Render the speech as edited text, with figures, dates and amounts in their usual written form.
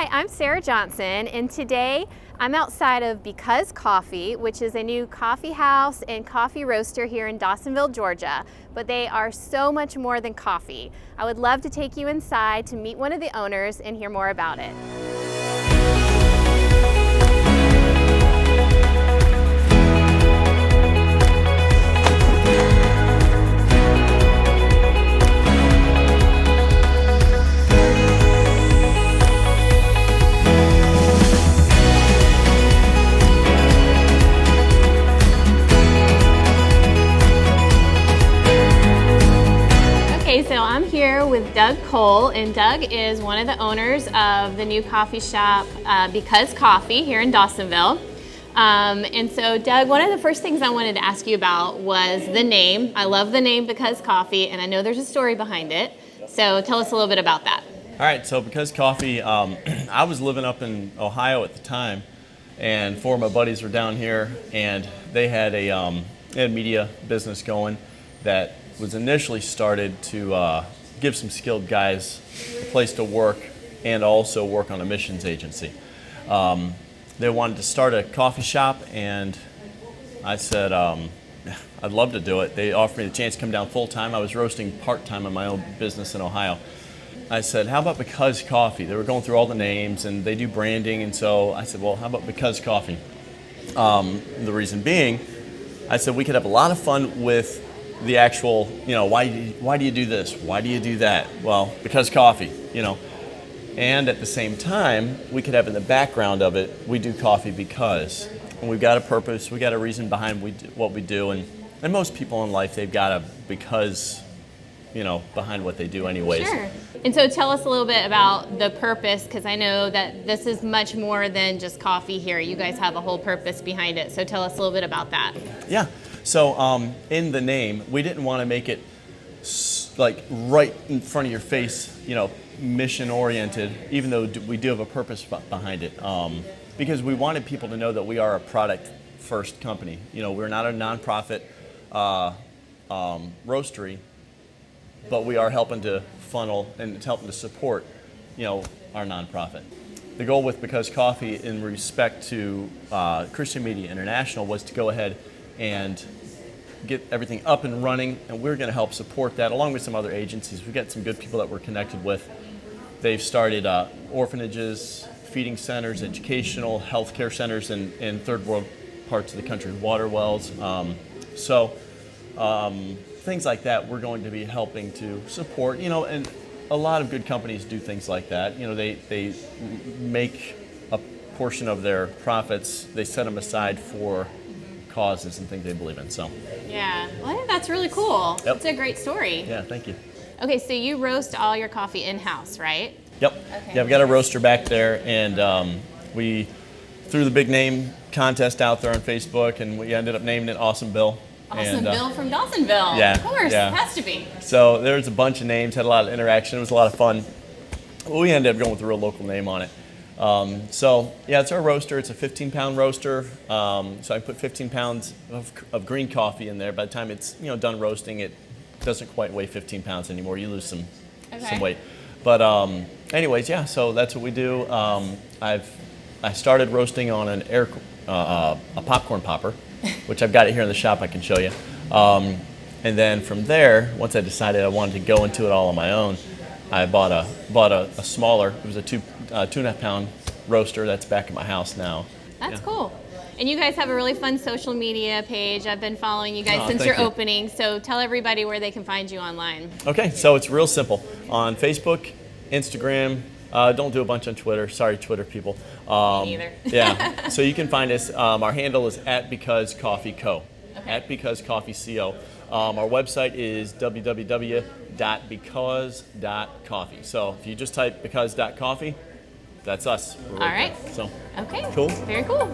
Hi, I'm Sarah Johnson, and today I'm outside of Because Coffee, which is a new coffee house and coffee roaster here in Dawsonville, Georgia. But they are so much more than coffee. I would love to take you inside to meet one of the owners and hear more about it. So I'm here with Doug Cole, and Doug is one of the owners of the new coffee shop, Because Coffee, here in Dawsonville. And so Doug, one of the first things I wanted to ask you about was the name. I love the name Because Coffee, and I know there's a story behind it. So tell us a little bit about that. All right, so Because Coffee, I was living up in Ohio at the time, and four of my buddies were down here, and they had a media business going that was initially started to give some skilled guys a place to work and also work on a missions agency. They wanted to start a coffee shop, and I said, I'd love to do it. They offered me the chance to come down full-time. I was roasting part-time in my own business in Ohio. I said, how about Because Coffee? They were going through all the names, and they do branding, and so I said, well, how about Because Coffee? The reason being, I said we could have a lot of fun with the actual, why do you do this? Why do you do that? Well, because coffee, And at the same time, we could have in the background of it, we do coffee because. And we've got a purpose, we got a reason behind what we do. And most people in life, they've got a because, behind what they do anyways. Sure. And so tell us a little bit about the purpose, because I know that this is much more than just coffee here. You guys have a whole purpose behind it. So tell us a little bit about that. Yeah. So in the name, we didn't want to make it like right in front of your face, mission oriented, even though we do have a purpose behind it. Because we wanted people to know that we are a product first company. We're not a nonprofit roastery, but we are helping to funnel and helping to support, our nonprofit. The goal with Because Coffee in respect to Christian Media International was to go ahead and get everything up and running, and we're going to help support that along with some other agencies. We've got some good people that we're connected with. They've started orphanages, feeding centers, educational, healthcare centers in third world parts of the country, water wells. Things like that we're going to be helping to support, and a lot of good companies do things like that. They make a portion of their profits, they set them aside for causes and things they believe in. So yeah, well, I think that's really cool. Yep. It's a great story. Yeah, thank you. Okay, so you roast all your coffee in-house, right? Yep. Okay. Yeah, I've got a roaster back there, and we threw the big name contest out there on Facebook, and we ended up naming it Awesomeville. Awesomeville from Dawsonville. Yeah, of course, yeah. It has to be. So there's a bunch of names, had a lot of interaction. It was a lot of fun. We ended up going with a real local name on it. It's our roaster. It's a 15-pound roaster. So I put 15 pounds of green coffee in there. By the time it's done roasting, it doesn't quite weigh 15 pounds anymore. You lose some weight. But anyways, yeah. So that's what we do. I started roasting on a popcorn popper, which I've got it here in the shop. I can show you. And then from there, once I decided I wanted to go into it all on my own, I bought a smaller. It was a 2.5 pound roaster that's back at my house now. That's cool. And you guys have a really fun social media page. I've been following you guys since your opening. So tell everybody where they can find you online. Okay, so it's real simple. On Facebook, Instagram. Don't do a bunch on Twitter. Sorry, Twitter people. Me neither. Yeah. So you can find us. Our handle is @BecauseCoffeeCo. Okay. @BecauseCoffeeCo. Our website is www.because.coffee. So if you just type because.coffee, that's us. All right. So okay. Cool. Very cool.